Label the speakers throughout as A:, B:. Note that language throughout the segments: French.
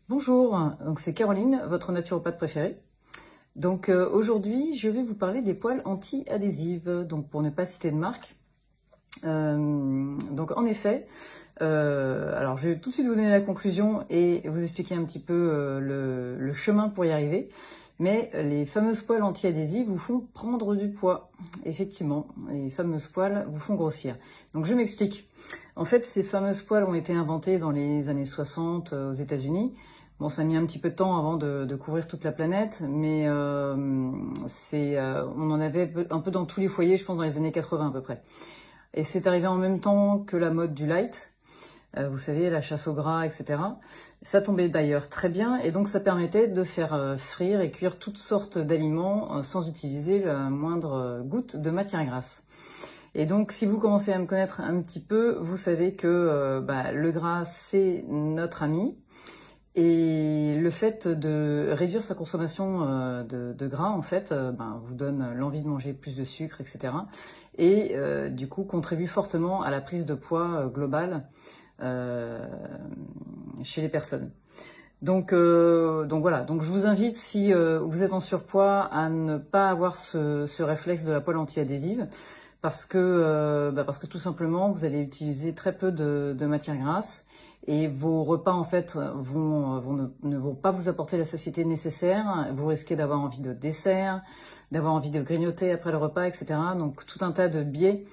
A: Bonjour, donc c'est Caroline, votre naturopathe préférée. Donc aujourd'hui, je vais vous parler des poils anti-adhésives, donc pour ne pas citer de marque. Donc en effet, alors je vais tout de suite vous donner la conclusion et vous expliquer un petit peu le chemin pour y arriver. Mais les fameuses poils anti-adhésives vous font prendre du poids. Effectivement, les fameuses poils vous font grossir. Donc je m'explique. En fait, ces fameuses poils ont été inventées dans les années 60 aux États-Unis. Bon, ça a mis un petit peu de temps avant de couvrir toute la planète, mais on en avait un peu dans tous les foyers, je pense, dans les années 80 à peu près. Et c'est arrivé en même temps que la mode du light, vous savez, la chasse au gras, etc. Ça tombait d'ailleurs très bien, et donc ça permettait de faire frire et cuire toutes sortes d'aliments sans utiliser la moindre goutte de matière grasse. Et donc, si vous commencez à me connaître un petit peu, vous savez que le gras, c'est notre ami. Et le fait de réduire sa consommation de gras, en fait, vous donne l'envie de manger plus de sucre, etc. Et du coup, contribue fortement à la prise de poids globale chez les personnes. Donc voilà, donc je vous invite, si vous êtes en surpoids, à ne pas avoir ce réflexe de la poêle anti-adhésive, parce que tout simplement, vous allez utiliser très peu de matière grasse, et vos repas en fait ne vont pas vous apporter la satiété nécessaire. Vous risquez d'avoir envie de dessert, d'avoir envie de grignoter après le repas, etc. Donc tout un tas de biais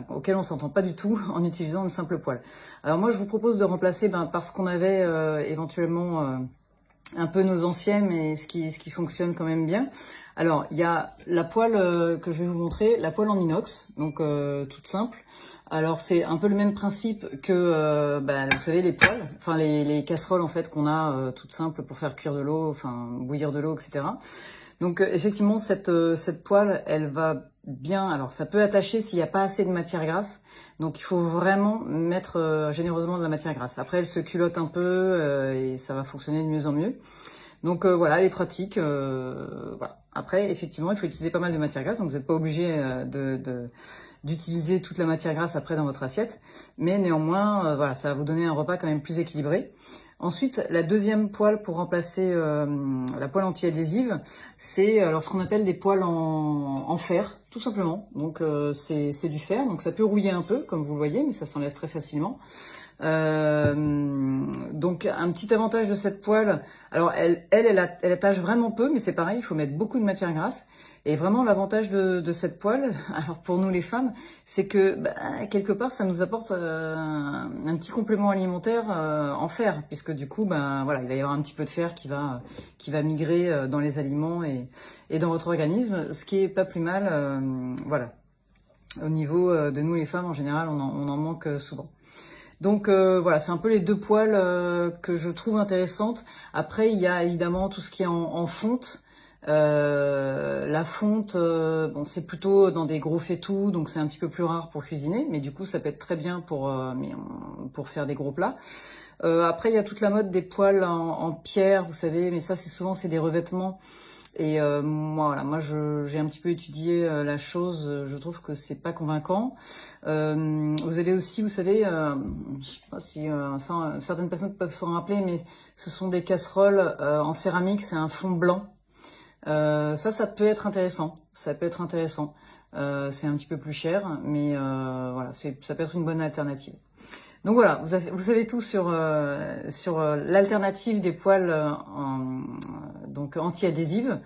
A: auxquels on s'entend pas du tout en utilisant une simple poêle. Alors moi je vous propose de remplacer par ce qu'on avait éventuellement un peu nos anciennes, mais ce qui fonctionne quand même bien. Alors, il y a la poêle que je vais vous montrer, la poêle en inox, donc toute simple. Alors, c'est un peu le même principe que, vous savez, les poêles, enfin les casseroles en fait qu'on a toutes simples pour faire cuire de l'eau, enfin bouillir de l'eau, etc. Donc effectivement, cette poêle, elle va bien. Alors, ça peut attacher s'il n'y a pas assez de matière grasse. Donc, il faut vraiment mettre généreusement de la matière grasse. Après, elle se culotte un peu et ça va fonctionner de mieux en mieux. Donc voilà, elle est pratique. Voilà. Après, effectivement, il faut utiliser pas mal de matière grasse, donc vous n'êtes pas obligé d'utiliser toute la matière grasse après dans votre assiette. Mais néanmoins, voilà, ça va vous donner un repas quand même plus équilibré. Ensuite, la deuxième poêle pour remplacer la poêle anti-adhésive, c'est alors ce qu'on appelle des poêles en fer, tout simplement. Donc c'est du fer, donc ça peut rouiller un peu, comme vous le voyez, mais ça s'enlève très facilement. Donc un petit avantage de cette poêle, alors elle attache vraiment peu, mais c'est pareil, il faut mettre beaucoup de matière grasse. Et vraiment l'avantage de cette poêle, alors pour nous les femmes, c'est que quelque part ça nous apporte un petit complément alimentaire en fer, puisque du coup voilà, il va y avoir un petit peu de fer qui va migrer dans les aliments et dans votre organisme, ce qui est pas plus mal. Voilà, au niveau de nous les femmes en général, on en manque souvent. Donc voilà, c'est un peu les deux poêles que je trouve intéressantes. Après, il y a évidemment tout ce qui est en fonte. La fonte, bon, c'est plutôt dans des gros faitous, donc c'est un petit peu plus rare pour cuisiner, mais du coup, ça peut être très bien pour faire des gros plats. Après, il y a toute la mode des poêles en pierre, vous savez, mais ça, c'est des revêtements. Et moi j'ai un petit peu étudié la chose, je trouve que c'est pas convaincant. Vous avez aussi, vous savez, je sais pas si certaines personnes peuvent s'en rappeler, mais ce sont des casseroles en céramique, c'est un fond blanc. Ça peut être intéressant. Ça peut être intéressant. C'est un petit peu plus cher, mais voilà, ça peut être une bonne alternative. Donc voilà, vous savez tout sur l'alternative des poêles donc anti-adhésives.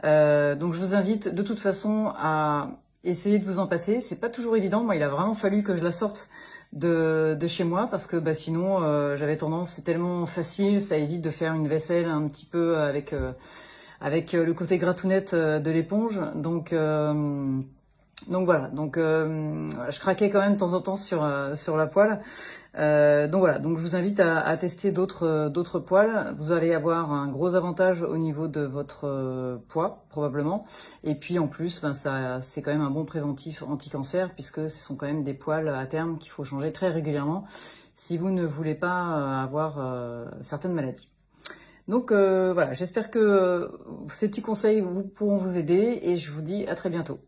A: Donc je vous invite de toute façon à essayer de vous en passer. C'est pas toujours évident. Moi, il a vraiment fallu que je la sorte de chez moi parce que sinon j'avais tendance, c'est tellement facile, ça évite de faire une vaisselle un petit peu avec le côté gratounette de l'éponge. Donc voilà, je craquais quand même de temps en temps sur la poêle. Donc voilà, donc je vous invite à tester d'autres poêles. Vous allez avoir un gros avantage au niveau de votre poids probablement. Et puis en plus, c'est quand même un bon préventif anti-cancer puisque ce sont quand même des poêles à terme qu'il faut changer très régulièrement si vous ne voulez pas avoir certaines maladies. Donc voilà, j'espère que ces petits conseils pourront vous aider et je vous dis à très bientôt.